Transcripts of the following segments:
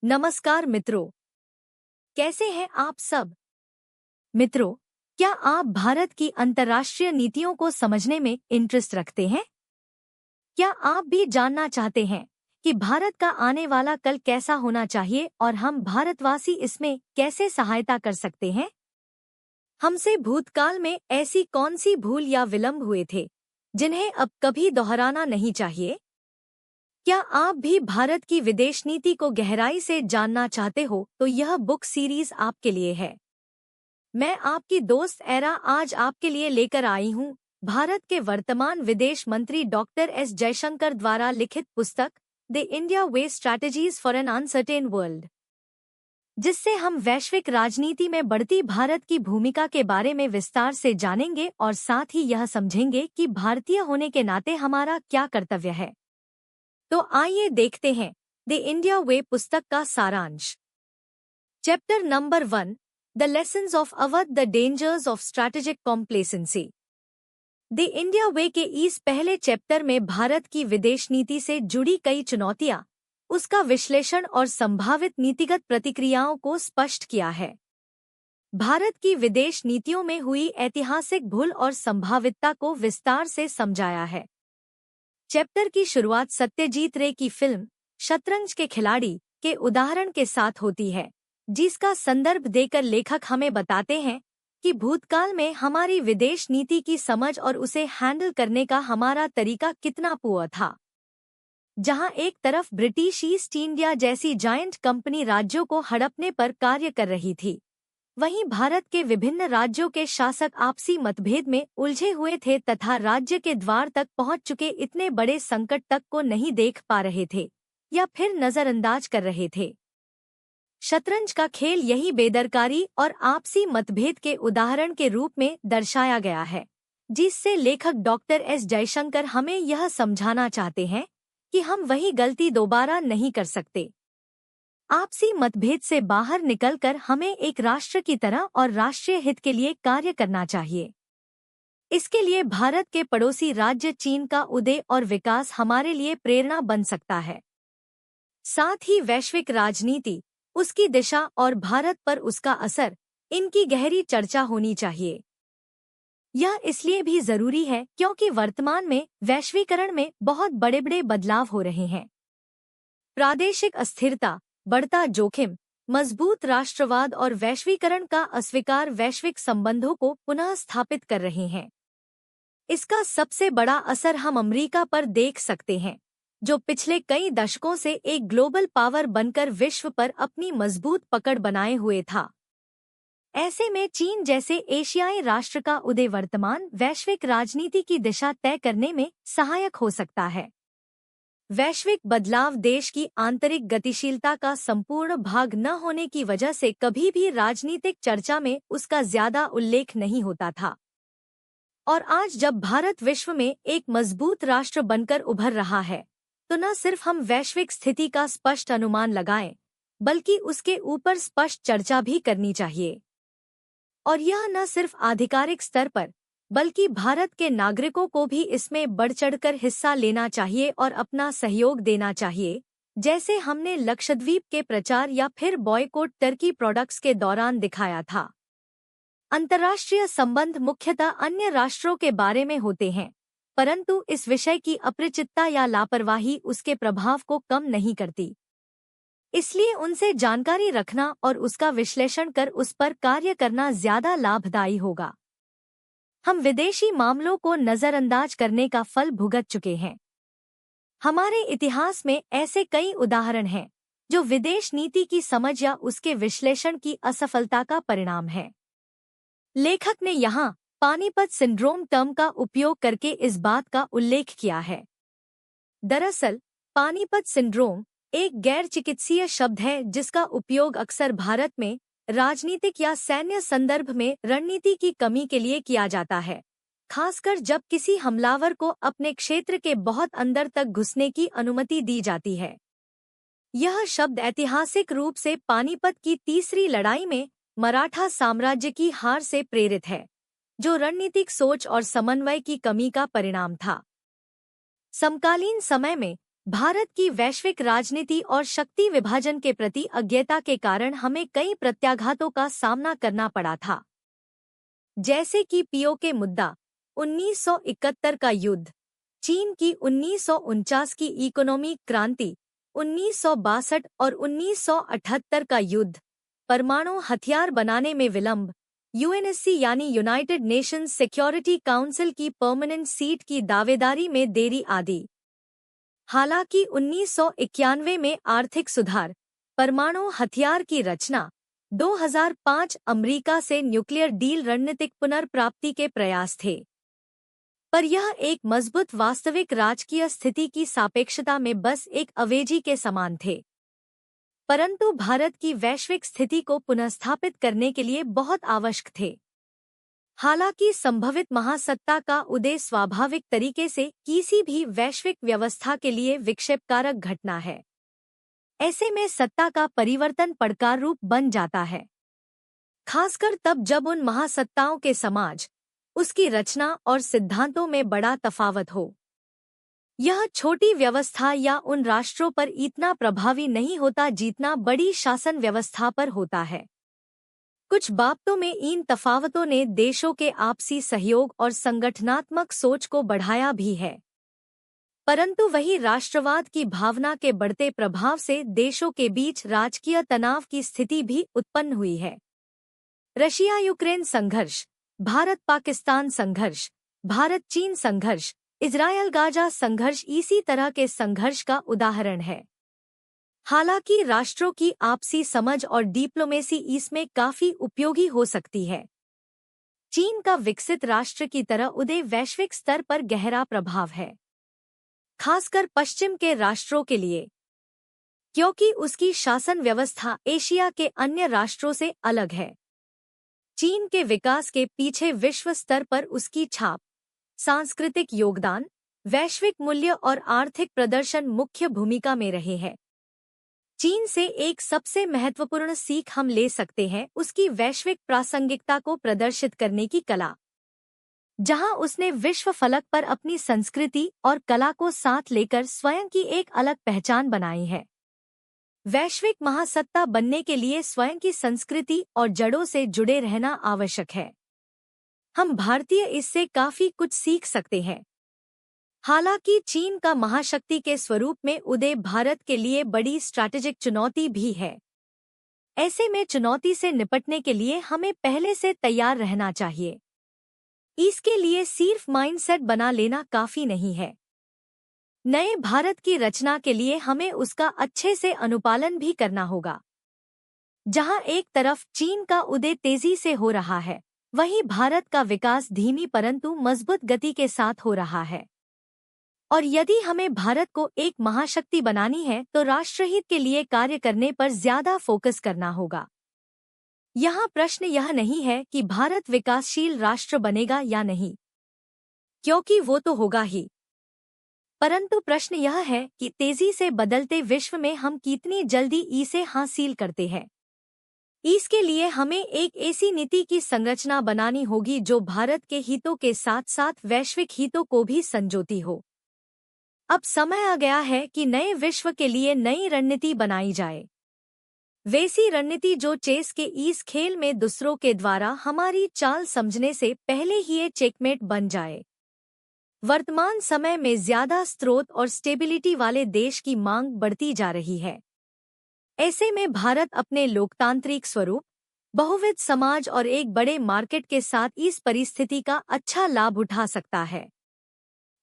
नमस्कार मित्रों, कैसे हैं आप सब। मित्रों, क्या आप भारत की अंतर्राष्ट्रीय नीतियों को समझने में इंटरेस्ट रखते हैं? क्या आप भी जानना चाहते हैं कि भारत का आने वाला कल कैसा होना चाहिए और हम भारतवासी इसमें कैसे सहायता कर सकते हैं? हमसे भूतकाल में ऐसी कौन सी भूल या विलंब हुए थे जिन्हें अब कभी दोहराना नहीं चाहिए? क्या आप भी भारत की विदेश नीति को गहराई से जानना चाहते हो तो यह बुक सीरीज आपके लिए है। मैं आपकी दोस्त एरा आज आपके लिए लेकर आई हूँ भारत के वर्तमान विदेश मंत्री डॉक्टर एस जयशंकर द्वारा लिखित पुस्तक the India way strategies for an uncertain world, जिससे हम वैश्विक राजनीति में बढ़ती भारत की भूमिका के बारे में विस्तार से जानेंगे और साथ ही यह समझेंगे कि भारतीय होने के नाते हमारा क्या कर्तव्य है। तो आइए देखते हैं द इंडिया वे पुस्तक का सारांश। Chapter number 1, the lessons of Awadh, the dangers of strategic complacency. The India way के इस पहले चैप्टर में भारत की विदेश नीति से जुड़ी कई चुनौतियां, उसका विश्लेषण और संभावित नीतिगत प्रतिक्रियाओं को स्पष्ट किया है। भारत की विदेश नीतियों में हुई ऐतिहासिक भूल और संभावितता को विस्तार से समझाया है। चैप्टर की शुरुआत सत्यजीत रे की फिल्म शतरंज के खिलाड़ी के उदाहरण के साथ होती है, जिसका संदर्भ देकर लेखक हमें बताते हैं कि भूतकाल में हमारी विदेश नीति की समझ और उसे हैंडल करने का हमारा तरीका कितना पुअर था। जहां एक तरफ ब्रिटिश ईस्ट इंडिया जैसी जायंट कंपनी राज्यों को हड़पने पर कार्य कर रही थी, वहीं भारत के विभिन्न राज्यों के शासक आपसी मतभेद में उलझे हुए थे तथा राज्य के द्वार तक पहुंच चुके इतने बड़े संकट तक को नहीं देख पा रहे थे या फिर नजरअंदाज कर रहे थे। शतरंज का खेल यही बेदरकारी और आपसी मतभेद के उदाहरण के रूप में दर्शाया गया है, जिससे लेखक डॉक्टर एस जयशंकर हमें यह समझाना चाहते हैं कि हम वही गलती दोबारा नहीं कर सकते। आपसी मतभेद से बाहर निकलकर हमें एक राष्ट्र की तरह और राष्ट्रीय हित के लिए कार्य करना चाहिए। इसके लिए भारत के पड़ोसी राज्य चीन का उदय और विकास हमारे लिए प्रेरणा बन सकता है। साथ ही वैश्विक राजनीति, उसकी दिशा और भारत पर उसका असर, इनकी गहरी चर्चा होनी चाहिए। यह इसलिए भी जरूरी है क्योंकि वर्तमान में वैश्वीकरण में बहुत बड़े बड़े बदलाव हो रहे हैं। प्रादेशिक अस्थिरता, बढ़ता जोखिम, मजबूत राष्ट्रवाद और वैश्वीकरण का अस्वीकार वैश्विक संबंधों को पुनः स्थापित कर रहे हैं। इसका सबसे बड़ा असर हम अमेरिका पर देख सकते हैं, जो पिछले कई दशकों से एक ग्लोबल पावर बनकर विश्व पर अपनी मजबूत पकड़ बनाए हुए था। ऐसे में चीन जैसे एशियाई राष्ट्र का उदय वर्तमान वैश्विक राजनीति की दिशा तय करने में सहायक हो सकता है। वैश्विक बदलाव देश की आंतरिक गतिशीलता का संपूर्ण भाग न होने की वजह से कभी भी राजनीतिक चर्चा में उसका ज्यादा उल्लेख नहीं होता था। और आज जब भारत विश्व में एक मजबूत राष्ट्र बनकर उभर रहा है, तो न सिर्फ हम वैश्विक स्थिति का स्पष्ट अनुमान लगाएं, बल्कि उसके ऊपर स्पष्ट चर्चा भी करनी चाहिए। और यह न सिर्फ आधिकारिक स्तर पर, बल्कि भारत के नागरिकों को भी इसमें बढ़-चढ़कर हिस्सा लेना चाहिए और अपना सहयोग देना चाहिए, जैसे हमने लक्षद्वीप के प्रचार या फिर बॉयकॉट टर्की प्रोडक्ट्स के दौरान दिखाया था। अंतर्राष्ट्रीय संबंध मुख्यतः अन्य राष्ट्रों के बारे में होते हैं, परंतु इस विषय की अपरिचितता या लापरवाही उसके प्रभाव को कम नहीं करती। इसलिए उनसे जानकारी रखना और उसका विश्लेषण कर उस पर कार्य करना ज्यादा लाभदायी होगा। हम विदेशी मामलों को नजरअंदाज करने का फल भुगत चुके हैं। हमारे इतिहास में ऐसे कई उदाहरण हैं जो विदेश नीति की समझ या उसके विश्लेषण की असफलता का परिणाम है। लेखक ने यहाँ पानीपत सिंड्रोम टर्म का उपयोग करके इस बात का उल्लेख किया है। दरअसल पानीपत सिंड्रोम एक गैर चिकित्सीय शब्द है जिसका उपयोग अक्सर भारत में राजनीतिक या सैन्य संदर्भ में रणनीति की कमी के लिए किया जाता है, खासकर जब किसी हमलावर को अपने क्षेत्र के बहुत अंदर तक घुसने की अनुमति दी जाती है। यह शब्द ऐतिहासिक रूप से पानीपत की तीसरी लड़ाई में मराठा साम्राज्य की हार से प्रेरित है, जो रणनीतिक सोच और समन्वय की कमी का परिणाम था। समकालीन समय में भारत की वैश्विक राजनीति और शक्ति विभाजन के प्रति अज्ञता के कारण हमें कई प्रत्याघातों का सामना करना पड़ा था, जैसे कि पीओके मुद्दा, 1971 का युद्ध, चीन की 1949 की इकोनॉमिक क्रांति, 1962 और 1978 का युद्ध, परमाणु हथियार बनाने में विलंब, यूएनएससी यानी यूनाइटेड नेशंस सिक्योरिटी काउंसिल की परमानेंट सीट की दावेदारी में देरी आदि। हालांकि 1991 में आर्थिक सुधार, परमाणु हथियार की रचना, 2005 अमेरिका से न्यूक्लियर डील रणनीतिक पुनर्प्राप्ति के प्रयास थे, पर यह एक मजबूत वास्तविक राजकीय स्थिति की सापेक्षता में बस एक अवेजी के समान थे। परंतु भारत की वैश्विक स्थिति को पुनर्स्थापित करने के लिए बहुत आवश्यक थे। हालांकि संभवित महासत्ता का उदय स्वाभाविक तरीके से किसी भी वैश्विक व्यवस्था के लिए विक्षेपकारक घटना है। ऐसे में सत्ता का परिवर्तन पड़कार रूप बन जाता है, खासकर तब जब उन महासत्ताओं के समाज, उसकी रचना और सिद्धांतों में बड़ा तफावत हो। यह छोटी व्यवस्था या उन राष्ट्रों पर इतना प्रभावी नहीं होता जितना बड़ी शासन व्यवस्था पर होता है। कुछ बाबतों में इन तफावतों ने देशों के आपसी सहयोग और संगठनात्मक सोच को बढ़ाया भी है, परंतु वही राष्ट्रवाद की भावना के बढ़ते प्रभाव से देशों के बीच राजकीय तनाव की स्थिति भी उत्पन्न हुई है। रशिया यूक्रेन संघर्ष, भारत पाकिस्तान संघर्ष, भारत चीन संघर्ष, इजरायल गाजा संघर्ष इसी तरह के संघर्ष का उदाहरण है। हालांकि राष्ट्रों की आपसी समझ और डिप्लोमेसी इसमें काफी उपयोगी हो सकती है। चीन का विकसित राष्ट्र की तरह उदय वैश्विक स्तर पर गहरा प्रभाव है, खासकर पश्चिम के राष्ट्रों के लिए, क्योंकि उसकी शासन व्यवस्था एशिया के अन्य राष्ट्रों से अलग है। चीन के विकास के पीछे विश्व स्तर पर उसकी छाप, सांस्कृतिक योगदान, वैश्विक मूल्य और आर्थिक प्रदर्शन मुख्य भूमिका में रहे हैं। चीन से एक सबसे महत्वपूर्ण सीख हम ले सकते हैं उसकी वैश्विक प्रासंगिकता को प्रदर्शित करने की कला, जहां उसने विश्व फलक पर अपनी संस्कृति और कला को साथ लेकर स्वयं की एक अलग पहचान बनाई है। वैश्विक महासत्ता बनने के लिए स्वयं की संस्कृति और जड़ों से जुड़े रहना आवश्यक है। हम भारतीय इससे काफी कुछ सीख सकते हैं। हालांकि चीन का महाशक्ति के स्वरूप में उदय भारत के लिए बड़ी स्ट्रैटेजिक चुनौती भी है। ऐसे में चुनौती से निपटने के लिए हमें पहले से तैयार रहना चाहिए। इसके लिए सिर्फ माइंडसेट बना लेना काफी नहीं है। नए भारत की रचना के लिए हमें उसका अच्छे से अनुपालन भी करना होगा। जहां एक तरफ चीन का उदय तेजी से हो रहा है, वहीं भारत का विकास धीमी परंतु मजबूत गति के साथ हो रहा है। और यदि हमें भारत को एक महाशक्ति बनानी है तो राष्ट्रहित के लिए कार्य करने पर ज्यादा फोकस करना होगा। यहाँ प्रश्न यह नहीं है कि भारत विकासशील राष्ट्र बनेगा या नहीं, क्योंकि वो तो होगा ही, परंतु प्रश्न यह है कि तेजी से बदलते विश्व में हम कितनी जल्दी इसे हासिल करते हैं। इसके लिए हमें एक ऐसी नीति की संरचना बनानी होगी जो भारत के हितों के साथ साथ वैश्विक हितों को भी संजोती हो। अब समय आ गया है कि नए विश्व के लिए नई रणनीति बनाई जाए, वैसी रणनीति जो चेस के इस खेल में दूसरों के द्वारा हमारी चाल समझने से पहले ही ये चेकमेट बन जाए। वर्तमान समय में ज्यादा स्रोत और स्टेबिलिटी वाले देश की मांग बढ़ती जा रही है। ऐसे में भारत अपने लोकतांत्रिक स्वरूप, बहुविध समाज और एक बड़े मार्केट के साथ इस परिस्थिति का अच्छा लाभ उठा सकता है।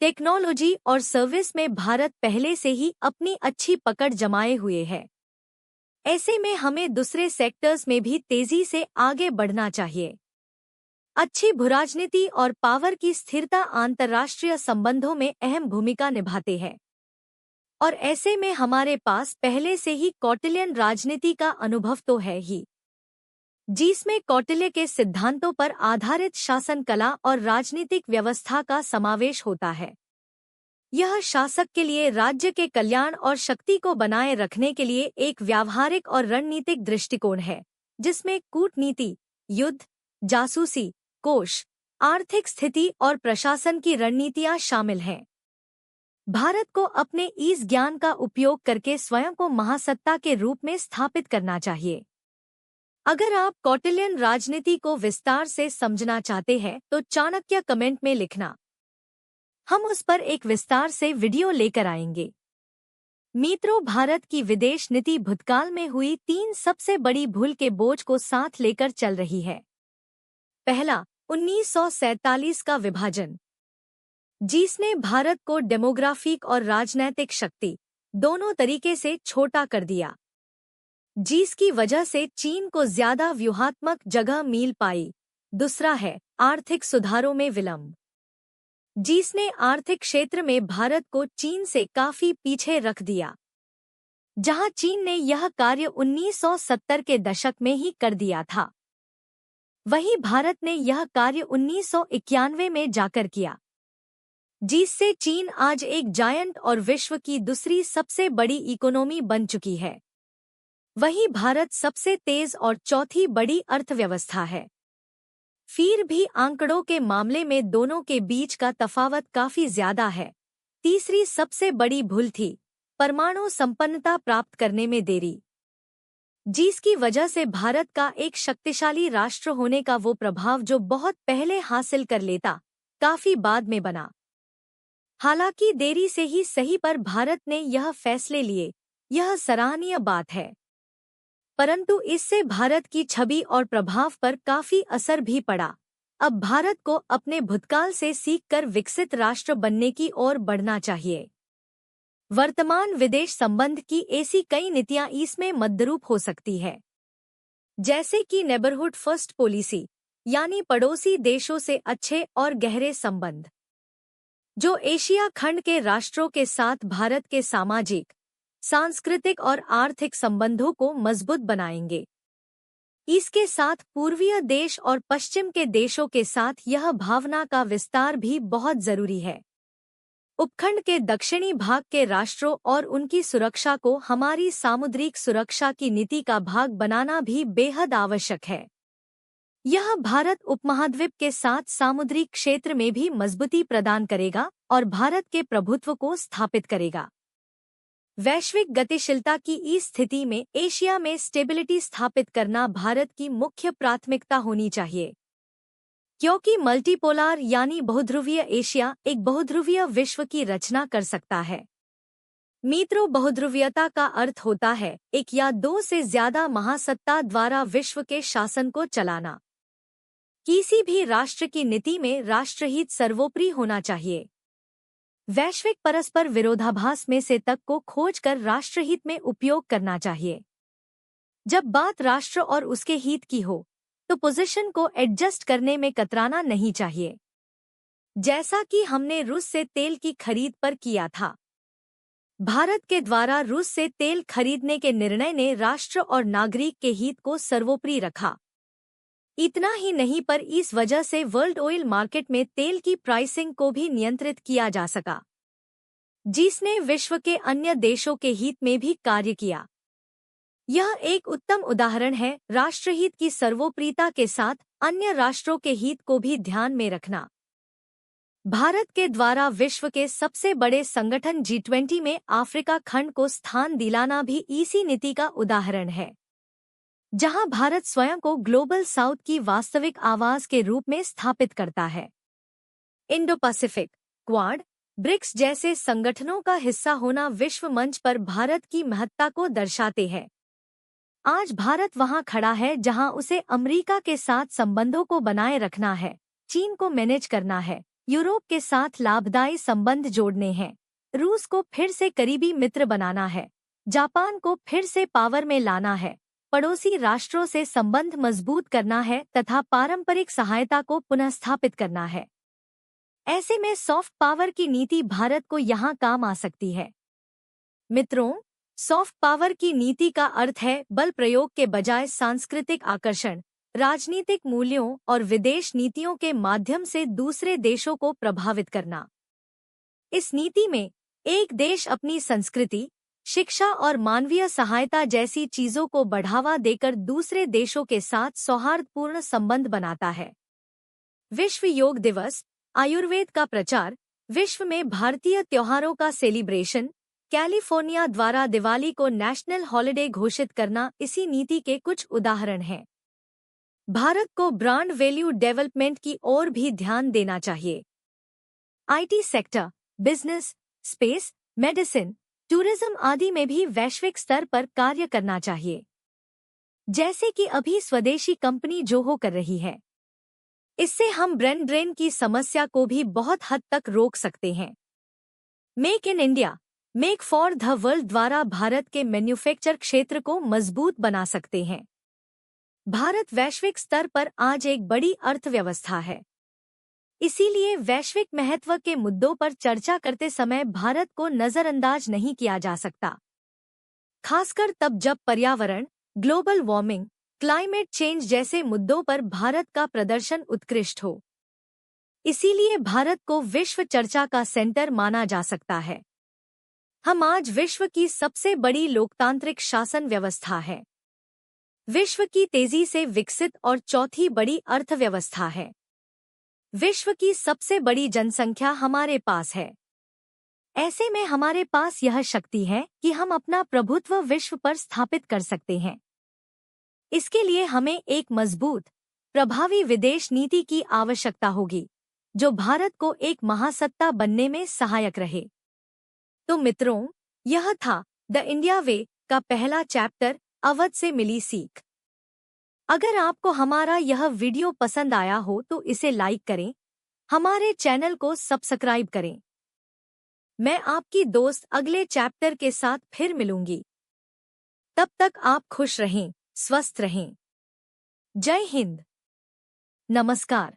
टेक्नोलॉजी और सर्विस में भारत पहले से ही अपनी अच्छी पकड़ जमाए हुए है। ऐसे में हमें दूसरे सेक्टर्स में भी तेजी से आगे बढ़ना चाहिए। अच्छी भूराजनीति और पावर की स्थिरता अंतर्राष्ट्रीय संबंधों में अहम भूमिका निभाते हैं, और ऐसे में हमारे पास पहले से ही कौटिल्यन राजनीति का अनुभव तो है ही, जिसमें कौटिल्य के सिद्धांतों पर आधारित शासन कला और राजनीतिक व्यवस्था का समावेश होता है। यह शासक के लिए राज्य के कल्याण और शक्ति को बनाए रखने के लिए एक व्यावहारिक और रणनीतिक दृष्टिकोण है, जिसमें कूटनीति, युद्ध, जासूसी, कोष, आर्थिक स्थिति और प्रशासन की रणनीतियां शामिल हैं। भारत को अपने इस ज्ञान का उपयोग करके स्वयं को महासत्ता के रूप में स्थापित करना चाहिए। अगर आप कौटिल्यन राजनीति को विस्तार से समझना चाहते हैं तो चाणक्य कमेंट में लिखना, हम उस पर एक विस्तार से वीडियो लेकर आएंगे। मित्रों, भारत की विदेश नीति भूतकाल में हुई 3 सबसे बड़ी भूल के बोझ को साथ लेकर चल रही है। पहला, 1947 का विभाजन, जिसने भारत को डेमोग्राफिक और राजनैतिक शक्ति दोनों तरीके से छोटा कर दिया, जिसकी वजह से चीन को ज्यादा व्यूहात्मक जगह मिल पाई। दूसरा है आर्थिक सुधारों में विलंब, जिसने आर्थिक क्षेत्र में भारत को चीन से काफी पीछे रख दिया। जहां चीन ने यह कार्य 1970 के दशक में ही कर दिया था, वहीं भारत ने यह कार्य 1991 में जाकर किया, जिससे चीन आज एक जायंट और विश्व की दूसरी सबसे बड़ी इकोनॉमी बन चुकी है। वहीं भारत सबसे तेज और चौथी बड़ी अर्थव्यवस्था है। फिर भी आंकड़ों के मामले में दोनों के बीच का तफावत काफी ज्यादा है। तीसरी सबसे बड़ी भूल थी परमाणु संपन्नता प्राप्त करने में देरी, जिसकी वजह से भारत का एक शक्तिशाली राष्ट्र होने का वो प्रभाव जो बहुत पहले हासिल कर लेता, काफी बाद में बना। हालांकि देरी से ही सही, पर भारत ने यह फैसले लिए, यह सराहनीय बात है। परंतु इससे भारत की छवि और प्रभाव पर काफी असर भी पड़ा। अब भारत को अपने भूतकाल से सीखकर विकसित राष्ट्र बनने की ओर बढ़ना चाहिए। वर्तमान विदेश संबंध की ऐसी कई नीतियां इसमें मदरूप हो सकती है, जैसे कि नेबरहुड फर्स्ट पॉलिसी, यानी पड़ोसी देशों से अच्छे और गहरे संबंध, जो एशिया खंड के राष्ट्रों के साथ भारत के सामाजिक, सांस्कृतिक और आर्थिक संबंधों को मजबूत बनाएंगे। इसके साथ पूर्वीय देश और पश्चिम के देशों के साथ यह भावना का विस्तार भी बहुत जरूरी है। उपखंड के दक्षिणी भाग के राष्ट्रों और उनकी सुरक्षा को हमारी सामुद्रिक सुरक्षा की नीति का भाग बनाना भी बेहद आवश्यक है। यह भारत उपमहाद्वीप के साथ सामुद्रिक क्षेत्र में भी मजबूती प्रदान करेगा और भारत के प्रभुत्व को स्थापित करेगा। वैश्विक गतिशीलता की इस स्थिति में एशिया में स्टेबिलिटी स्थापित करना भारत की मुख्य प्राथमिकता होनी चाहिए, क्योंकि मल्टीपोलार यानी बहुध्रुवीय एशिया एक बहुध्रुवीय विश्व की रचना कर सकता है। मित्रों, बहुध्रुवीयता का अर्थ होता है एक या दो से ज्यादा महासत्ता द्वारा विश्व के शासन को चलाना। किसी भी राष्ट्र की नीति में राष्ट्रहित सर्वोपरि होना चाहिए। वैश्विक परस्पर विरोधाभास में से तक को खोजकर राष्ट्रहित में उपयोग करना चाहिए। जब बात राष्ट्र और उसके हित की हो तो पोजीशन को एडजस्ट करने में कतराना नहीं चाहिए, जैसा कि हमने रूस से तेल की खरीद पर किया था। भारत के द्वारा रूस से तेल खरीदने के निर्णय ने राष्ट्र और नागरिक के हित को सर्वोपरि रखा। इतना ही नहीं, पर इस वजह से वर्ल्ड ऑयल मार्केट में तेल की प्राइसिंग को भी नियंत्रित किया जा सका, जिसने विश्व के अन्य देशों के हित में भी कार्य किया। यह एक उत्तम उदाहरण है राष्ट्रहित की सर्वोपरिता के साथ अन्य राष्ट्रों के हित को भी ध्यान में रखना। भारत के द्वारा विश्व के सबसे बड़े संगठन G20 में अफ्रीका खंड को स्थान दिलाना भी इसी नीति का उदाहरण है, जहां भारत स्वयं को ग्लोबल साउथ की वास्तविक आवाज के रूप में स्थापित करता है। इंडो पैसिफिक, क्वाड, ब्रिक्स जैसे संगठनों का हिस्सा होना विश्व मंच पर भारत की महत्ता को दर्शाते हैं। आज भारत वहां खड़ा है जहां उसे अमेरिका के साथ संबंधों को बनाए रखना है, चीन को मैनेज करना है, यूरोप के साथ लाभदायी संबंध जोड़ने हैं, रूस को फिर से करीबी मित्र बनाना है, जापान को फिर से पावर में लाना है, पड़ोसी राष्ट्रों से संबंध मजबूत करना है तथा पारंपरिक सहायता को पुनः स्थापित करना है। ऐसे में सॉफ्ट पावर की नीति भारत को यहाँ काम आ सकती है। मित्रों, सॉफ्ट पावर की नीति का अर्थ है बल प्रयोग के बजाय सांस्कृतिक आकर्षण, राजनीतिक मूल्यों और विदेश नीतियों के माध्यम से दूसरे देशों को प्रभावित करना। इस नीति में एक देश अपनी संस्कृति, शिक्षा और मानवीय सहायता जैसी चीजों को बढ़ावा देकर दूसरे देशों के साथ सौहार्दपूर्ण संबंध बनाता है। विश्व योग दिवस, आयुर्वेद का प्रचार, विश्व में भारतीय त्योहारों का सेलिब्रेशन। कैलिफोर्निया द्वारा दिवाली को नेशनल हॉलिडे घोषित करना इसी नीति के कुछ उदाहरण हैं। भारत को ब्रांड वैल्यू डेवलपमेंट की ओर भी ध्यान देना चाहिए। IT sector, business, space, medicine, tourism आदि में भी वैश्विक स्तर पर कार्य करना चाहिए, जैसे कि अभी स्वदेशी कंपनी जोहो कर रही है। इससे हम ब्रेन ड्रेन की समस्या को भी बहुत हद तक रोक सकते हैं। Make in India, make for the world द्वारा भारत के मैन्युफैक्चर क्षेत्र को मजबूत बना सकते हैं। भारत वैश्विक स्तर पर आज एक बड़ी अर्थव्यवस्था है। इसीलिए वैश्विक महत्व के मुद्दों पर चर्चा करते समय भारत को नजरअंदाज नहीं किया जा सकता, खासकर तब जब पर्यावरण, ग्लोबल वार्मिंग, क्लाइमेट चेंज जैसे मुद्दों पर भारत का प्रदर्शन उत्कृष्ट हो। इसीलिए भारत को विश्व चर्चा का सेंटर माना जा सकता है। हम आज विश्व की सबसे बड़ी लोकतांत्रिक शासन व्यवस्था है, विश्व की तेजी से विकसित और चौथी बड़ी अर्थव्यवस्था है, विश्व की सबसे बड़ी जनसंख्या हमारे पास है। ऐसे में हमारे पास यह शक्ति है कि हम अपना प्रभुत्व विश्व पर स्थापित कर सकते हैं। इसके लिए हमें एक मजबूत, प्रभावी विदेश नीति की आवश्यकता होगी, जो भारत को एक महासत्ता बनने में सहायक रहे। तो मित्रों, यह था द इंडिया वे का पहला चैप्टर, अवध से मिली सीख। अगर आपको हमारा यह वीडियो पसंद आया हो तो इसे लाइक करें, हमारे चैनल को सब्सक्राइब करें। मैं आपकी दोस्त अगले चैप्टर के साथ फिर मिलूंगी। तब तक आप खुश रहें, स्वस्थ रहें। जय हिंद। नमस्कार।